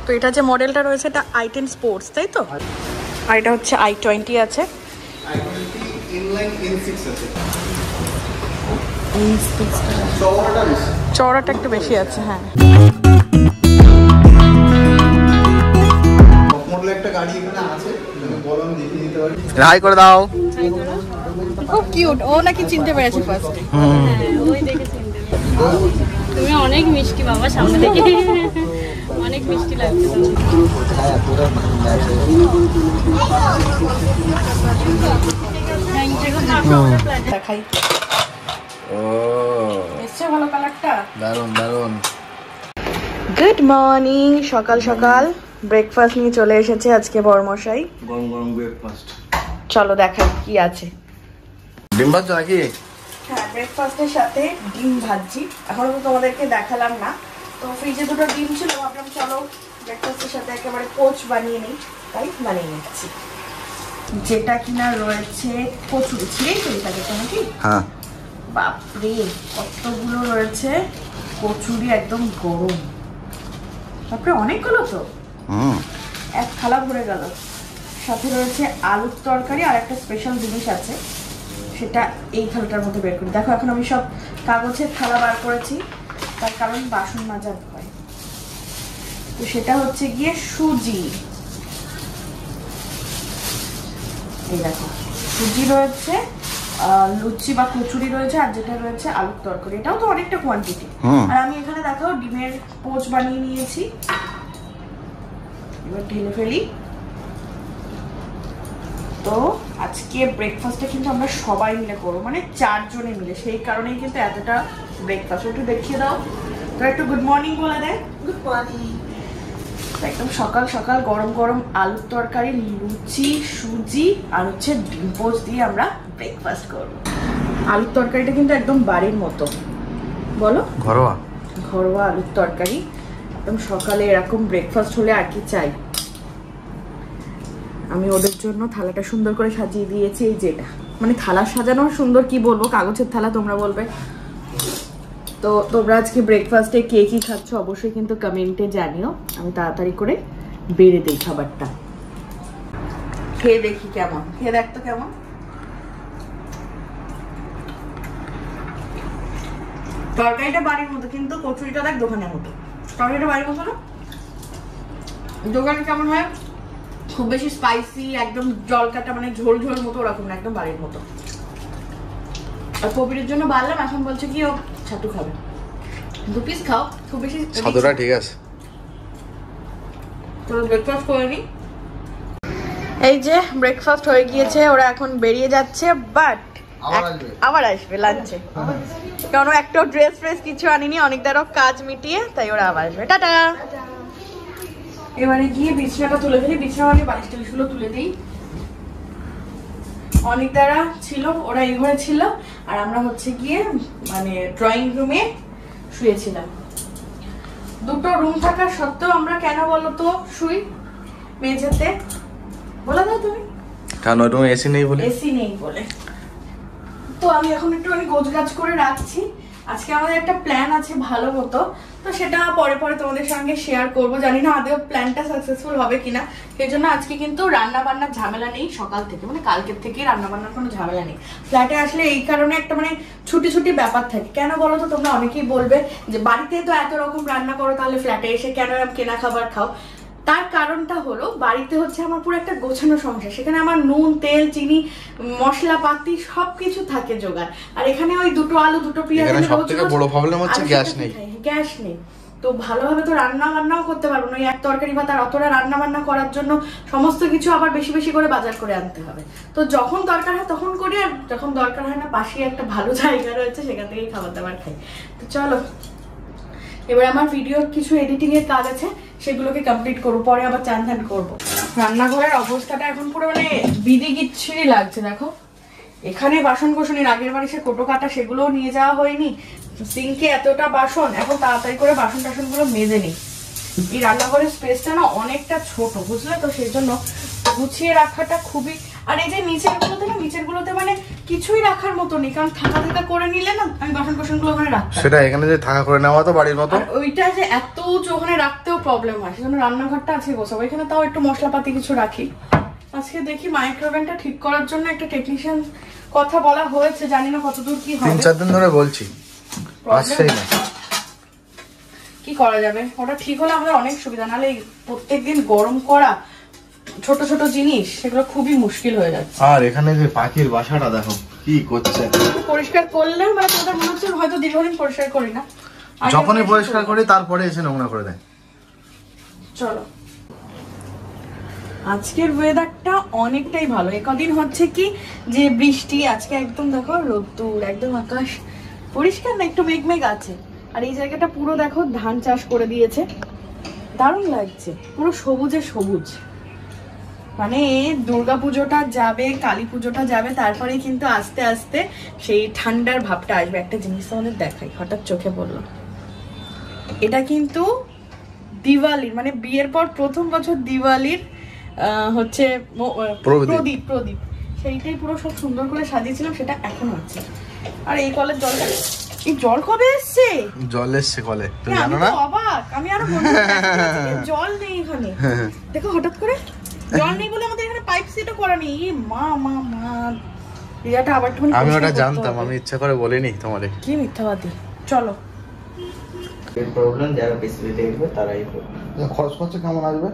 তো এটা যে মডেলটা রয়েছে এটা i10 স্পোর্টস, তাই তো? আর এটা হচ্ছে i20 আছে, i20 ইনলাইন N6 আছে। চওড়াটা একটু বেশি আছে। হ্যাঁ, মডেলের একটা গাড়ি এখানে আছে, বলো আমি দেখিয়ে দিতে পারি। হাই করে দাও। খুব কিউট। ও নাকি চিনতে পেরেছে ফার্স্ট। ওই দেখে চিনতে। তুমি অনেক মিষ্টি বাবা, সামনে থেকে অনেক মিষ্টি লাগছে। দেখাই। ও এসছে ভালো কালারটা, দারুন দারুন। Good morning. সকাল সকাল ব্রেকফাস্ট নিয়ে চলে এসেছে আজকে বড়মশাই। গরম গরম ব্রেকফাস্ট। চলো দেখাই কি আছে। ডিম ভাজছো নাকি? হ্যাঁ, ব্রেকফাস্টের সাথে ডিম ভাজি। এখনো তো তোমাদেরকে দেখালাম না। তো ফ্রিজে দুটো ডিম ছিল, ভাবলাম চলো ব্রেকফাস্টের সাথে একেবারে পোচ বানিয়ে নিই, তাই বানিয়ে নিচ্ছি। যেটা কিনা রয়েছে কচুরি, ছিঁড়েই তো এটাকে তো নাকি? হ্যাঁ। বাপরে কতগুলো রয়েছে কচুরি, একদম গরম। তারপরে অনেকগুলো তো, এক থালা ভরে গেল। সাথে রয়েছে আলুর তরকারি আর একটা স্পেশাল জিনিস আছে, সেটা এই থালাটার মধ্যে বের করি। দেখো এখন আমি সব কাগজের থালা বার করেছি, তার কারণ বাসন মাজার ভয়। তো সেটা হচ্ছে গিয়ে সুজি। এই দেখো সুজি রয়েছে, লুচি বা কচুরি রয়েছে, আর যেটা রয়েছে আলুর তরকারি। এটাও তো অনেকটা কোয়ান্টিটি। আর আমি এখানে দেখো ডিমের পোচ বানিয়ে নিয়েছি। এবার ঢেলে ফেলি। তো আজকে ব্রেকফাস্টটা কিন্তু আমরা সবাই মিলে করবো, মানে 4 জনে মিলে। সেই কারণেই কিন্তু এতটা ব্রেকফাস্ট। একটু দেখিয়ে দাও তো, একটু গুড মর্নিং বলে দেয়। Good morning. একদম সকাল সকাল গরম গরম আলুর তরকারি, লুচি, সুজি আর হচ্ছে ডিম পোচ দিয়ে আমরা ব্রেকফাস্ট করবো। আলুর তরকারিটা কিন্তু একদম বাড়ির মতো, বলো ঘরোয়া ঘরোয়া আলুর তরকারি। একদম সকালে এরকম ব্রেকফাস্ট হলে আর কি চাই। আমি ওদের জন্য থালাটা সুন্দর করে সাজিয়ে দিয়েছি। এই যেটা মানে থালা সাজানো সুন্দর, কি বলবো, কাগজের থালা তোমরা বলবে। তো তোমরা আজকে ব্রেকফাস্টে কে কি খাচ্ছ অবশ্যই কিন্তু কমেন্টে জানিও। আমি তাড়াতাড়ি করে বেড়ে দিই খাবারটা। খেয়ে দেখি কেমন, খেয়ে দেখতো কেমন। তরকারিটা বাড়ির মতো, কিন্তু কচুরিটা দেখ দোকানের মতো। তরকারিটা বাড়ির মতো না, দোকানে কেমন হয় খুব বেশি স্পাইসি, একদম জল কাটা, মানে ঝোল ঝোল মতো, ওরকম না, একদম বাড়ির মতো। আর কবিরের জন্য বাড়লাম, এখন বলছে কি ও ছাতু খাবে। 2 পিস খাও, খুব বেশি ছাতুটা ঠিক আছে। তো ব্রেকফাস্ট করে নি। এই যে ব্রেকফাস্ট হয়ে গিয়েছে, ওরা এখন বেরিয়ে যাচ্ছে। বাট আবার আসবে লাঞ্চে, কারণ একটাও ড্রেস ফ্রেস কিছু আনিনি, অনেকটারও কাজ মিটিয়ে, তাই ওরা আবার আসবে। টাটা। এবারে গিয়ে বিছানাটা তুলে ফেলি। বিছানা মানে বালিশ টালিশগুলো তুলে দিই। অনেক দ্বারা ছিল, ওরা এই ঘরে ছিল, আর আমরা হচ্ছে গিয়ে মানে ড্রয়িং রুমে শুয়েছিলাম। দুটো রুম থাকা সত্ত্বেও আমরা কেন বলো তো শুই মেঝেতে? বলে দাও তুমি। কারণ ওই রুমে এসি নেই বলে। এসি নেই বলে। তো আমি এখন একটুখানি গোছগাছ করে রাখছি। আজকে আমাদের একটা প্ল্যান আছে ভালো মতো, তো সেটা পরে পরে তোমাদের সঙ্গে শেয়ার করব। জানি না আদৌ প্ল্যানটা সাকসেসফুল হবে কিনা। সেই জন্য আজকে কিন্তু রান্না বান্নার ঝামেলা নেই সকাল থেকে, মানে কালকের থেকেই রান্না বান্নার কোনো ঝামেলা নেই। ফ্ল্যাটে আসলে এই কারণে একটা মানে ছুটি ছুটি ব্যাপার থাকে। কেন বলো তো, তোমরা অনেকেই বলবে যে বাড়িতে তো এত রকম রান্না করো, তাহলে ফ্ল্যাটে এসে কেন কেনা খাবার খাও? তার কারণটা হলো বাড়িতে হচ্ছে আমার পুরো একটা গোছানো সংসার। সেখানে আমার নুন, তেল, চিনি, মশলাপাতি সবকিছু থাকে জোগাড়। আর এখানে ওই দুটো আলু, দুটো পেঁয়াজ, এখানে সবথেকে বড় প্রবলেম হচ্ছে গ্যাস নেই। গ্যাস নেই, তো ভালোভাবে তো রান্না বান্নাও করতে পারবো না। এক তরকারি ভাত আর অতটা রান্না বান্না করার জন্য সমস্ত কিছু আবার বেশি বেশি করে বাজার করে আনতে হবে। তো যখন দরকার হয় তখন করি, আর যখন দরকার হয় না পাশে একটা ভালো জায়গা রয়েছে, সেখান থেকেই খাবার দাবার খাই। তো চলো এবার আমার ভিডিওর কিছু এডিটিং এর কাজ আছে, সেগুলোকে কমপ্লিট করবো, পরে আবার চান ধান করবো। রান্নাঘরের অবস্থাটা এখন পুরো মানে বিধি গিচ্ছিরি লাগছে। দেখো এখানে বাসন কোসনের আগের বাড়ি সে কোটো কাটা, সেগুলোও নিয়ে যাওয়া হয়নি। সিঙ্কে এতটা বাসন, এখন তাড়াতাড়ি করে বাসন টাসন গুলো মেজে নিই। এই রান্নাঘরের স্পেসটা না অনেকটা ছোট, বুঝলে তো, সেই জন্য গুছিয়ে রাখাটা খুবই। আর এই যে নিচের গুলোতে মানে কিছুই রাখার মতো নেই, কারণ থাকা থাকা করে নিলে না আমি বাসন কোসনগুলো ওখানে রাখতাম। সেটা এখানে যে থাকা করে নেওয়া তো বাড়ির মতো, ওইটা যে এত উঁচু ওখানে রাখতেও প্রবলেম হয়, সেজন্য রান্নাঘরটা আছে বসে, ওইখানে তাও একটু মশলাপাতি কিছু রাখি। আজকে দেখি মাইক্রোওভেনটা ঠিক করার জন্য একটা টেকনিশিয়ান কথা বলা হয়েছে, জানি না কতদূর কি হবে। 3-4 দিন ধরে বলছি, আসছেই না। কি করা যাবে, ওটা ঠিক হলে আমাদের অনেক সুবিধা, নাহলে প্রত্যেকদিন গরম করা ছোট ছোট জিনিস সেগুলো খুবই মুশকিল হয়ে যাচ্ছে। আর এখানে যে পাখির বাসাটা দেখো কি করছে, পরিষ্কার করলে মানে তোদের মনে হচ্ছে হয়তো দীর্ঘদিন পরিষ্কার করি না, যখনই পরিষ্কার করি তারপরে এসে নোংরা করে দেয়। চলো, আজকের ওয়েদারটা অনেকটাই ভালো। একদিন হচ্ছে কি যে বৃষ্টি, আজকে একদম দেখো রোদ্দুর, একদম আকাশ পরিষ্কার না, একটু মেঘমেঘ আছে। আর এই জায়গাটা পুরো দেখো ধান চাষ করে দিয়েছে, দারুণ লাগছে, পুরো সবুজে সবুজ। মানে দুর্গাপুজোটা যাবে, কালী পুজোটা যাবে, তারপরে কিন্তু আস্তে আস্তে সেই ঠান্ডার ভাবটা আসবে। একটা জিনিস আমাদের দেখাই, হঠাৎ চোখে পড়লো, এটা কিন্তু দিওয়ালির মানে বিয়ের পর প্রথম বছর দিওয়ালির হচ্ছে প্রদীপ, সেইটাই পুরো সব সুন্দর করে সাজিয়েছিলাম, সেটা এখনো আছে। আর এই কলের জলটা, এই জল কবে এসছে? জল এসছে কলে, তুমি জানো না? অবাক আমি, আরো জল নেই এখানে, দেখো হঠাৎ করে জল নেই বলে আমাদের এখানে পাইপ সেটও করা নেই। মা মা মা রিয়াটা আবার তুমি, আমি ওটা জানতাম, আমি ইচ্ছা করে বলিনি তোমারে। কি মিথ্যাবাদী। চলো, এর প্রবলেম যারা বেসিক্যালি দেখবে তারাই করবে। খরচ খরচা কেমন আসবে?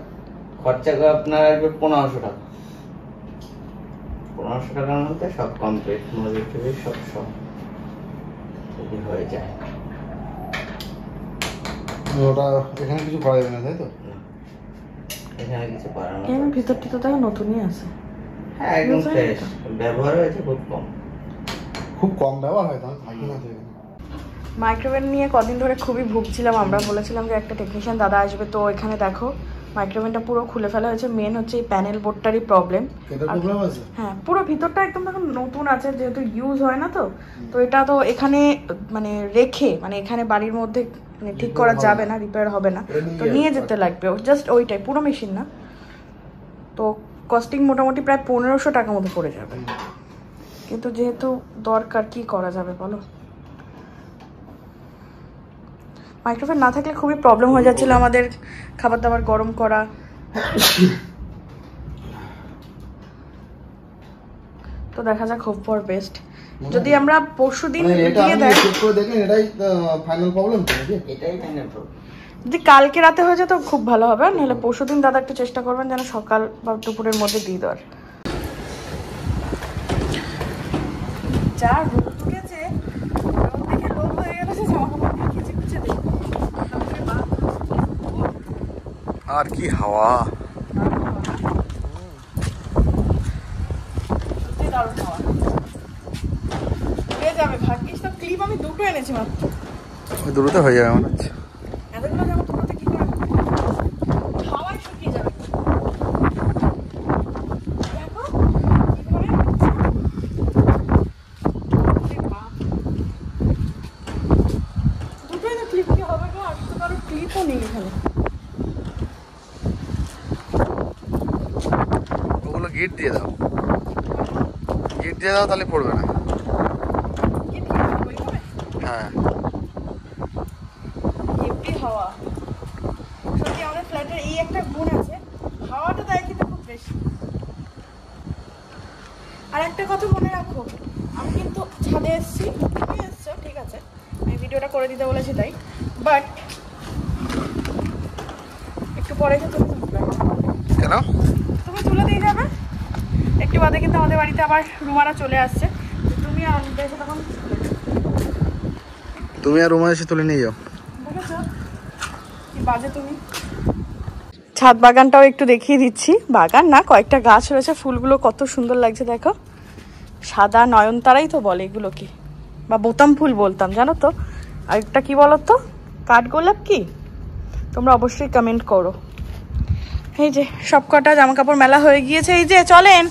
খরচা আপনার আসবে 1500 টাকা। 1500 টাকার মধ্যে সব কমপ্লিট, মজুরি থেকে সব যদি হয়ে যায়। ওটা এখানে কিছু করা যাবে না, তাই তো? এখানে কিছু করার না। এর ভিতরটি তো দেখো নতুনই আছে। হ্যাঁ, একদম ফ্রেশ, ব্যবহার হয়েছে খুব কম। খুব কম ব্যবহার হয়, তাহলে থাকি না তো। মাইক্রোওভেন নিয়ে কদিন ধরে খুবই ভুগছিলাম আমরা, বলেছিলাম যে একটা টেকনিশিয়ান দাদা আসবে, তো এখানে দেখো মাইক্রোওভেনটা পুরো খুলে ফেলা হয়েছে। মেন হচ্ছে এই প্যানেল বোর্ডটারই প্রবলেম। হ্যাঁ, পুরো ভিতরটা একদম দেখো নতুন আছে, যেহেতু ইউজ হয় না, তো এটা তো এখানে মানে রেখে, মানে এখানে বাড়ির মধ্যে মানে ঠিক করা যাবে না, রিপেয়ার হবে না, তো নিয়ে যেতে লাগবে। জাস্ট ওইটাই, পুরো মেশিন না। তো কস্টিং মোটামুটি প্রায় 1500 টাকা মতো পড়ে যাবে, কিন্তু যেহেতু দরকার কি করা যাবে বলো। মাইক্রোওভেন না থাকলে খুবই প্রবলেম হয়ে যাচ্ছিল আমাদের খাবার দাবার গরম করা। তো দেখা যাক, হোপ ফর বেস্ট। যদি আমরা পরশুদিন দিয়ে দেয়, এটাই ফাইনাল প্রবলেম তো নাকি? এটাই ফাইনাল প্রবলেম। যদি কালকে রাতে হয়ে যায় তো খুব ভালো হবে, নাহলে পরশুদিন দাদা একটু চেষ্টা করবেন যেন সকাল বা দুপুরের মধ্যে দিয়ে দেওয়ার। যা রোদ উঠেছে, রোদ দেখে লোভ হয়ে গেল যে জামা কাপড় খিচে খিচে দেখি। আর কি হাওয়া, সত্যি দারুণ হাওয়া। উড়ে যাবে, ভাগ্যিস তো ক্লিপ আমি দুটো এনেছি মাত্র। দ্রুত হয়ে যাবে মনে হচ্ছে। এতগুলো জামা দুটোতে কি করে হাওয়ায় শুকিয়ে যাবে। দেখো কিভাবে দুটোই তো ক্লিপ কি হবে গো, আর তো কারো ক্লিপও নেই এখানে। ওগুলো গিট দিয়ে দাও, গিট দিয়ে দাও, তাহলে পড়বে না। হ্যাঁ, এমনি হাওয়া। সত্যি আমাদের ফ্ল্যাটের এই একটা গুণ আছে, হাওয়াটা দেয় কিন্তু খুব বেশি। আর একটা কথা মনে রাখো, আমি কিন্তু ছাদে এসেছি, তুমি এসছো ঠিক আছে, আমি ভিডিওটা করে দিতে বলেছি তাই, বাট একটু পরে কিন্তু কেন? তুমি তুলে দিয়ে যাবে একটু বাদে, কিন্তু আমাদের বাড়িতে আবার রুমারা চলে আসছে, তুমি আর আমি দেখো তখন তুমি আর রুমা এসে তুলে নিয়ে যাও। দেখেছো কি বাজে তুমি। ছাদ বাগানটাও একটু দেখিয়ে দিচ্ছি, বাগান না কয়েকটা গাছ রয়েছে, ফুলগুলো কত সুন্দর লাগছে দেখো, সাদা নয়নতারাই তো বলে এগুলোকে, বা বোতাম ফুল বলতাম জানো তো। আর একটা কি বলো তো, কাঠগোলাপ কি, তোমরা অবশ্যই কমেন্ট করো। এই যে সব কটা জামা কাপড় মেলা হয়ে গিয়েছে, এই যে চলেন,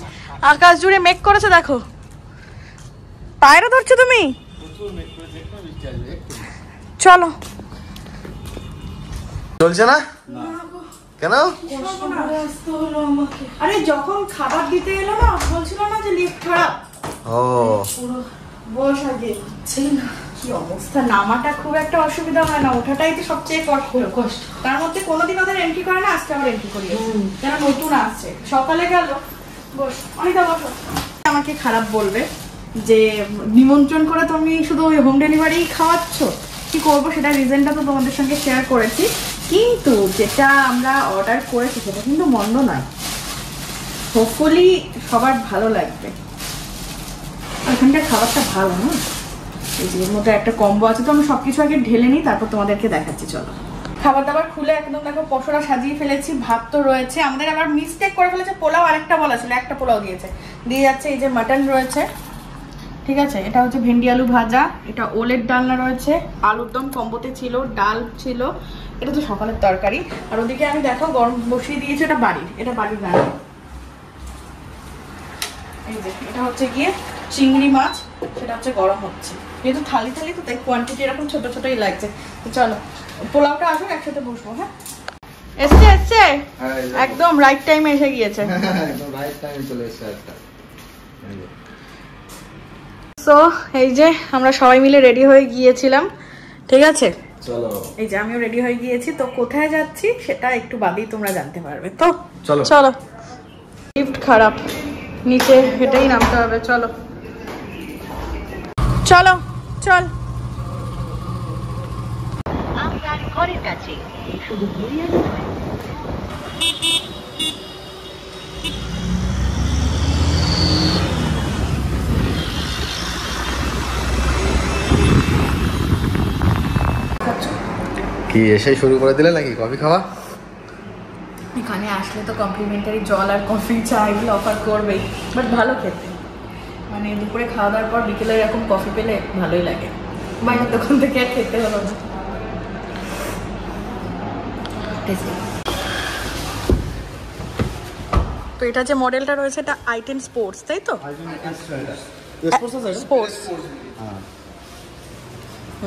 আকাশ জুড়ে মেঘ করেছে দেখো। পায়রা ধরছো তুমি, চলো। চলছে না কেন? আরে যখন খাবার দিতে এলো না, বলছিল না যে লিফট খারাপ, ও পুরো বস আগে হচ্ছে না, কি অবস্থা। নামাটা খুব একটা অসুবিধা হয় না, ওঠাটাই তো সবচেয়ে কষ্ট। তার মধ্যে কোনোদিন ওদের এন্ট্রি করে না, আজকে আবার এন্ট্রি করিয়েছে, যারা নতুন আসছে। সকালে গেল, বস অনিতা বসো। আমাকে খারাপ বলবে যে নিমন্ত্রণ করে তুমি শুধু ওই হোম ডেলিভারি খাওয়াচ্ছ, কি করবো সেটা রিজনটা তো তোমাদের সঙ্গে শেয়ার করেছি। কিন্তু যেটা আমরা অর্ডার করেছি সেটা কিন্তু মন্দ নয়, হোপফুলি সবার ভালো লাগবে। এখানকার খাবারটা ভালো না, এই যে এর মধ্যে একটা কম্বো আছে, তো আমি সবকিছু আগে ঢেলে নিই, তারপর তোমাদেরকে দেখাচ্ছি। চলো খাবার দাবার খুলে একদম দেখো পসরা সাজিয়ে ফেলেছি, ভাত তো রয়েছে। আমাদের আবার মিস্টেক করে ফেলেছে, পোলাও আরেকটা বলা ছিল, একটা পোলাও দিয়ে যাচ্ছে। এই যে মাটন রয়েছে, ঠিক আছে, এটা হচ্ছে ভেন্ডি আলু ভাজা, এটা ওলের ডালনা রয়েছে, আলুর দম কম্বোতে ছিল, ডাল ছিল, এটা তো সকালের তরকারি। আর ওদিকে আমি দেখো গরম বসিয়ে দিয়েছি, এটা বাড়ির রান্না। এই যে এটা হচ্ছে গিয়ে চিংড়ি মাছ, সেটা হচ্ছে গরম হচ্ছে। যেহেতু থালি তো তাই কোয়ান্টিটি এরকম ছোট ছোটই লাগছে। তো চলো পোলাওটা আসুক, একসাথে বসবো। হ্যাঁ এসছে একদম রাইট টাইমে এসে গিয়েছে। একদম রাইট টাইমে চলে এসেছে একটা। সো এই যে আমরা সবাই মিলে রেডি হয়ে গিয়েছিলাম, ঠিক আছে, চলো এই যে আমিও রেডি হয়ে গিয়েছি। তো কোথায় যাচ্ছি সেটা একটু বাদেই তোমরা জানতে পারবে। তো চলো চলো, লিফট খারাপ, নিচে হেঁটেই নামতে হবে। চলো চলো চল। আপনার ঘরের কাছে শুধু ঘুরিয়ে কি এসে শুরু করে দিলে নাকি কফি খাওয়া? এখানে আসলে তো কমপ্লিমেন্টারি জল আর কফি চা এগুলো অফার করবেই, বাট ভালো খেতে, মানে দুপুরে খাওয়া দাওয়ার পর বিকেলে এরকম কফি পেলে ভালোই লাগে। বাইরের দোকান থেকে আর খেতে হলো না। তো এটা যে মডেলটা রয়েছে এটা i10 স্পোর্টস, তাই তো? স্পোর্টস।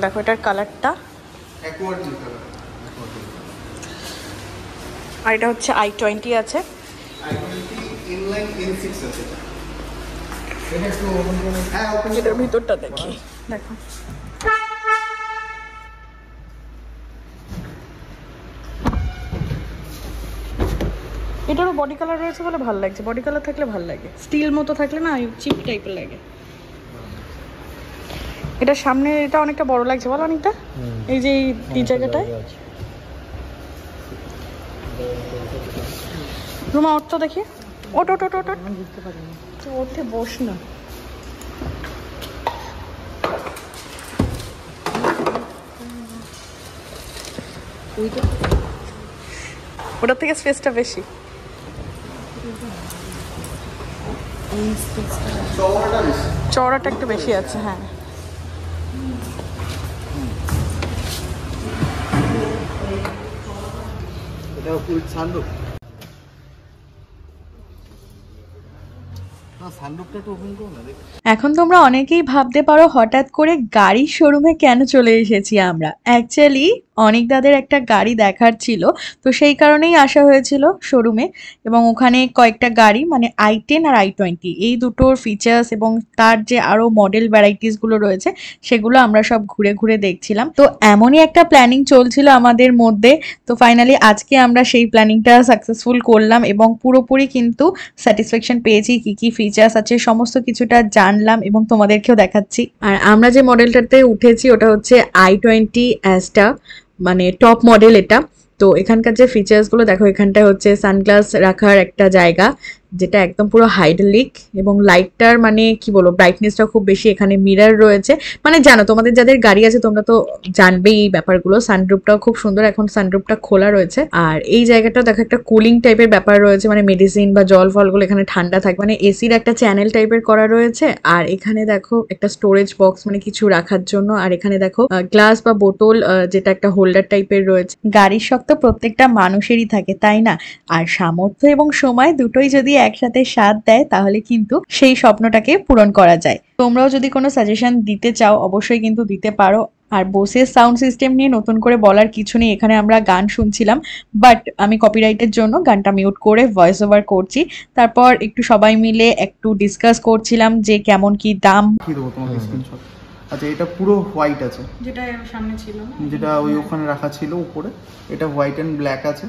দেখো এটার কালারটা, আর এটা হচ্ছে i20 আছে। এটার ভিতরটা দেখি, দেখো এটারও বডি কালার রয়েছে বলে ভালো লাগছে। বডি কালার থাকলে ভালো লাগে, স্টিল মতো থাকলে না চিপ টাইপের লাগে। এটা সামনে এটা অনেকটা বড় লাগছে বলো অনেকটা, এই যে এই জায়গাটায়। রুমা ওঠ তো দেখি, ওঠ ওঠে বস না। ওটার থেকে স্পেসটা বেশি, চওড়াটা একটু বেশি আছে। হ্যাঁ এটা ফুল সানরুফ। এখন তোমরা অনেকেই ভাবতে পারো হঠাৎ করে গাড়ির শোরুমে কেন চলে এসেছি আমরা। অ্যাকচুয়ালি অনেক দাদের একটা গাড়ি দেখার ছিল, তো সেই কারণেই আসা হয়েছিল শোরুমে। এবং ওখানে কয়েকটা গাড়ি মানে i10 আর i20 এই দুটোর ফিচার্স এবং তার যে আরও মডেল ভ্যারাইটিসগুলো রয়েছে সেগুলো আমরা সব ঘুরে ঘুরে দেখছিলাম। তো এমনই একটা প্ল্যানিং চলছিল আমাদের মধ্যে। তো ফাইনালি আজকে আমরা সেই প্ল্যানিংটা সাকসেসফুল করলাম এবং পুরোপুরি কিন্তু স্যাটিসফ্যাকশন পেয়েছি। কি কি ফিচার্স আছে সমস্ত কিছুটা জানলাম এবং তোমাদেরকেও দেখাচ্ছি। আর আমরা যে মডেলটাতে উঠেছি ওটা হচ্ছে i20 অ্যাস্টা, মানে টপ মডেল এটা। তো এখানকার যে ফিচার্সগুলো দেখো, এখানটায় হচ্ছে সানগ্লাস রাখার একটা জায়গা যেটা একদম পুরো হাইড্রোলিক, এবং লাইটটার মানে কি বলবো ব্রাইটনেসটা খুব বেশি। এখানে মিরর রয়েছে, মানে জানো তোমাদের যাদের গাড়ি আছে তোমরা তো জানবেই এই ব্যাপারগুলো। সানরুফটাও খুব সুন্দর, এখন সানরুফটা খোলা রয়েছে। আর এই জায়গাটাও দেখো একটা কুলিং টাইপের ব্যাপার রয়েছে, মানে মেডিসিন বা জল ফলগুলো এখানে ঠান্ডা থাকে, মানে এসির একটা চ্যানেল টাইপের করা রয়েছে। আর এখানে দেখো একটা স্টোরেজ বক্স, মানে কিছু রাখার জন্য। আর এখানে দেখো গ্লাস বা বোতল, যেটা একটা হোল্ডার টাইপের রয়েছে। গাড়ির শখ তো প্রত্যেকটা মানুষেরই থাকে, তাই না? আর সামর্থ্য এবং সময় দুটোই যদি একসাথে সাথ দেয় তাহলে কিন্তু সেই স্বপ্নটাকে পূরণ করা যায়। তোমরাও যদি কোনো সাজেশন দিতে চাও অবশ্যই কিন্তু দিতে পারো। আর বোসের সাউন্ড সিস্টেম নিয়ে নতুন করে বলার কিছু নেই, এখানে আমরা গান শুনছিলাম, বাট আমি কপিরাইটের জন্য গানটা মিউট করে ভয়েস ওভার করছি। তারপর একটু সবাই মিলে একটু ডিসকাস করছিলাম যে কেমন কি দাম। কি দেবো তোমাকে স্ক্রিনশট? আচ্ছা, এটা পুরো হোয়াইট আছে, যেটা সামনে ছিল না, যেটা ওই ওখানে রাখা ছিল উপরে। এটা হোয়াইট অ্যান্ড ব্ল্যাক আছে,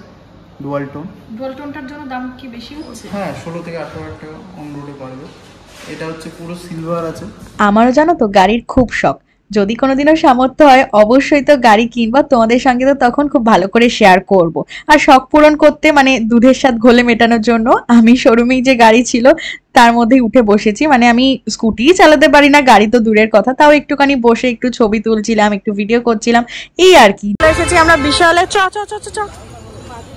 ডুয়াল টোন। ডুয়াল টোনটার জন্য দাম কি বেশি হচ্ছে? হ্যাঁ, 16 থেকে 18,000 টাকা অন রোডে পারবে। এটা হচ্ছে পুরো সিলভার আছে। আমারও জানো তো গাড়ির খুব শখ, যদি কোনোদিনও সামর্থ্য হয় অবশ্যই তো গাড়ি কিনবো, তোমাদের সঙ্গে তো তখন খুব ভালো করে শেয়ার করব। আর শখ পূরণ করতে মানে দুধের স্বাদ ঘোলে মেটানোর জন্য আমি শোরুমেই যে গাড়ি ছিল তার মধ্যেই উঠে বসেছি। মানে আমি স্কুটি চালাতে পারি না, গাড়ি তো দূরের কথা, তাও একটুখানি বসে একটু ছবি তুলছিলাম, একটু ভিডিও করছিলাম, এই আর কি। এসেছি আমরা বিশালে, চ চ চ চ চ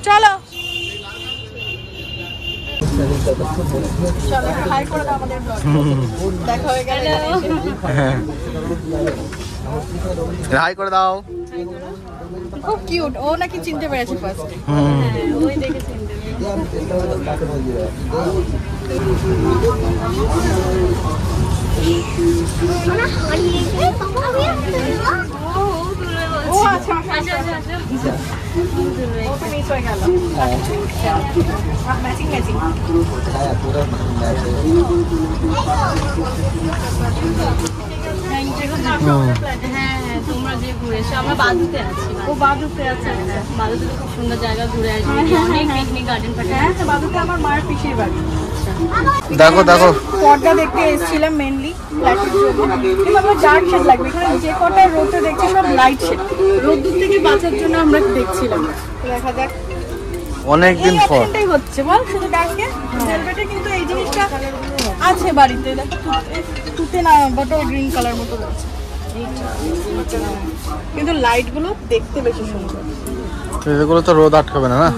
চলো চলো হাই করে দাও আমাদের ব্লগ। দেখা হয়ে গেল, হাই করে দাও। খুব কিউট। ও নাকি চিনতে পেরেছে ফার্স্ট। ওই দেখেছি ও আচ্ছা আচ্ছা আচ্ছা ও তো মিস হয়ে গেল। Matching matching. হ্যাঁ হ্যাঁ, তোমরা যে ঘুরে এসো, আমরা বাদুতে আছি। ও বাদুতে আছে। বাদুতে তো খুব সুন্দর জায়গা, ঘুরে আসবে, অনেক পিকনিক গার্ডেন ফার্ডেন। হ্যাঁ বাদুতে আমার মায়ের পিসির বাড়ি। দেখো দেখো, পর্দা দেখতে এসেছিলাম মেনলি ফ্ল্যাটের জন্য। এবার ডার্ক শেড লাগবে, এখানে যে কটা রোদে দেখছি সব লাইট শেড, রোদ্দুর থেকে বাঁচার জন্য আমরা দেখছিলাম। দেখা যাক, অনেকদিন পর এটাই হচ্ছে বল, শুধু ডার্কে ভেলভেটে কিন্তু এই জিনিসটা আছে বাড়িতে। দেখো তুতে না বটল গ্রিন কালার মতো আছে, কিন্তু লাইট গুলো দেখতে বেশি সুন্দর। এগুলো তো রোদ আটকাবে না, না?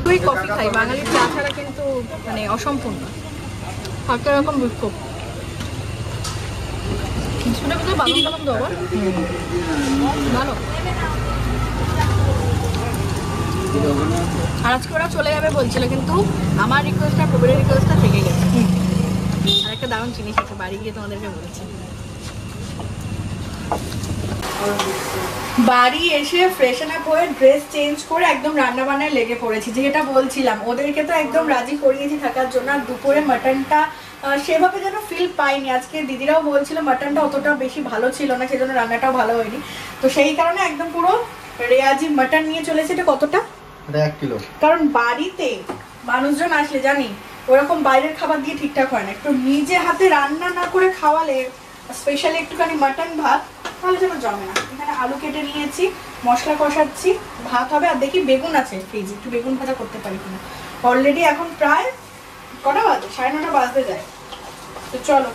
তুই কফি খাই, বাঙালির চা ছাড়া কিন্তু মানে অসম্পূর্ণ। একটা রকম বিক্ষোভ কিছুটা ভিতরে বাদাম টাদাম দেবো ভালো। আর আজকে ওরা চলে যাবে বলছিল, কিন্তু আমার রিকোয়েস্টটা প্রবীরের রিকোয়েস্টটা থেকে গেছে। আর একটা দারুণ জিনিস আছে, বাড়ি গিয়ে তোমাদেরকে বলেছি। বাড়ি এসে ফ্রেশন আপ হয়ে ড্রেস চেঞ্জ করে একদম রান্না বান্নায় লেগে পড়েছি, যেটা বলছিলাম ওদেরকে তো একদম রাজি করিয়েছি থাকার জন্য। আর দুপুরে মাটনটা সেভাবে যেন ফিল পাইনি। আজকে দিদিরাও বলছিল মাটনটা অতটা বেশি ভালো ছিল না, সেজন্য রান্নাটাও ভালো হয়নি। তো সেই কারণে একদম পুরো রেয়াজি মাটন নিয়ে চলেছে। এটা কতটা? 1 কিলো। কারণ বাড়িতে মানুষজন আসলে জানি ওরকম বাইরের খাবার দিয়ে ঠিকঠাক হয় না, একটু নিজে হাতে রান্না না করে খাওয়ালে, স্পেশালি একটুখানি মাটন ভাত, তাহলে যেন জমে না। এখানে আলু কেটে নিয়েছি, মশলা কষাচ্ছি, ভাত হবে। আর দেখি বেগুন আছে ফ্রিজে, একটু বেগুন ভাজা করতে পারি কিনা। অলরেডি এখন প্রায় কটা বাজে, 9:30 বাজতে যায়। তো চলো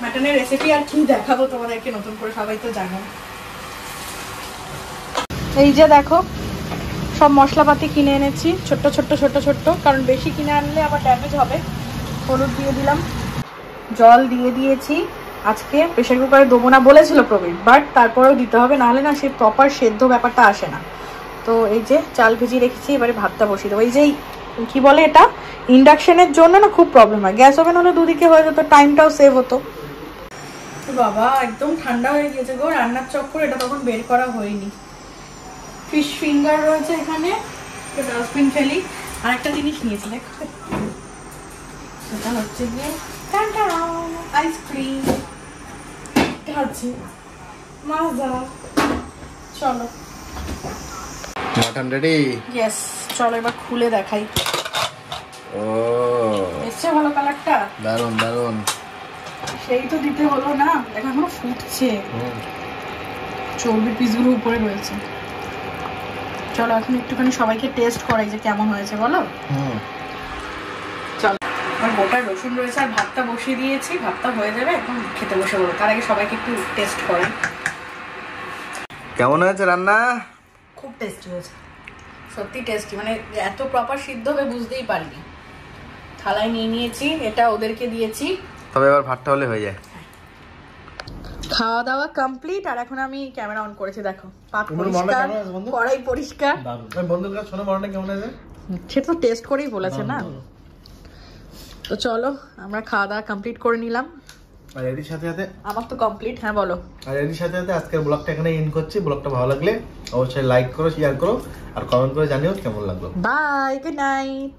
মাটনের রেসিপি আর কি দেখাবো তোমাদেরকে নতুন করে, সবাই তো জানো। এই যে দেখো সব মশলাপাতি কিনে এনেছি, ছোট্ট ছোট্ট ছোট্ট ছোট্ট, কারণ বেশি কিনে আনলে আবার ড্যামেজ হবে। হলুদ দিয়ে দিলাম, জল দিয়ে দিয়েছি। আজকে প্রেশার কুকারে দেবো না বলেছিল প্রবীর, বাট তারপরেও দিতে হবে, নাহলে না সে প্রপার সেদ্ধ ব্যাপারটা আসে না। তো এই যে চাল ভিজিয়ে রেখেছি, এবারে ভাতটা বসিয়ে দেবো। এই যে কি বলে এটা, ইন্ডাকশনের জন্য না খুব প্রবলেম হয়। গ্যাস ওভেন হলে দুদিকে হয়ে যেত, টাইমটাও সেভ হতো। বাবা একদম ঠান্ডা হয়ে গিয়েছে গো রান্নার চক্কর, এটা তখন বের করা হয়নি। ফিশ ফিঙ্গার রয়েছে এখানে, ডাস্টবিন ফেলি। আর একটা জিনিস নিয়েছি দেখো, সেটা হচ্ছে গিয়ে আইসক্রিম। এটা হচ্ছে মাজা। চলো মাটন রেডি। ইয়েস, চলো এবার খুলে দেখাই। ও এসছে ভালো কালারটা, দারুন দারুন। সেই তো দিতে হলো না, দেখো এখনো ফুটছে, চর্বির পিসগুলো উপরে রয়েছে। চলো এখন একটুখানি সবাইকে টেস্ট করাই যে কেমন হয়েছে, বলো। চলো, আমার গোটা রসুন রয়েছে আর ভাতটা বসিয়ে দিয়েছি, ভাতটা হয়ে যাবে, এখন খেতে বসে বলো। তার আগে সবাইকে একটু টেস্ট করাই। কেমন হয়েছে রান্না? খুব টেস্টি হয়েছে। সত্যি টেস্টি, মানে এত প্রপার সিদ্ধ হবে বুঝতেই পারিনি। থালায় নিয়ে নিয়েছি, এটা ওদেরকে দিয়েছি। তবে এবার ভাতটা হলে হয়ে যায়। খাওয়া দাওয়া কমপ্লিট, আর এখন আমি ক্যামেরা অন করেছি, দেখো পাত পরিষ্কার, কড়াই পরিষ্কার। বন্ধুর কাছে শোনো মরণটা কেমন আছে? সে তো টেস্ট করেই বলেছে না। তো চলো আমরা খাওয়া দাওয়া কমপ্লিট করে নিলাম। আর এর সাথে সাথে আমার তো কমপ্লিট। হ্যাঁ বলো। আর এর সাথে সাথে আজকের ব্লগটা এখানে এন্ড করছি। ব্লগটা ভালো লাগলে অবশ্যই লাইক করো, শেয়ার করো আর কমেন্ট করে জানিও কেমন লাগলো। Bye, good night.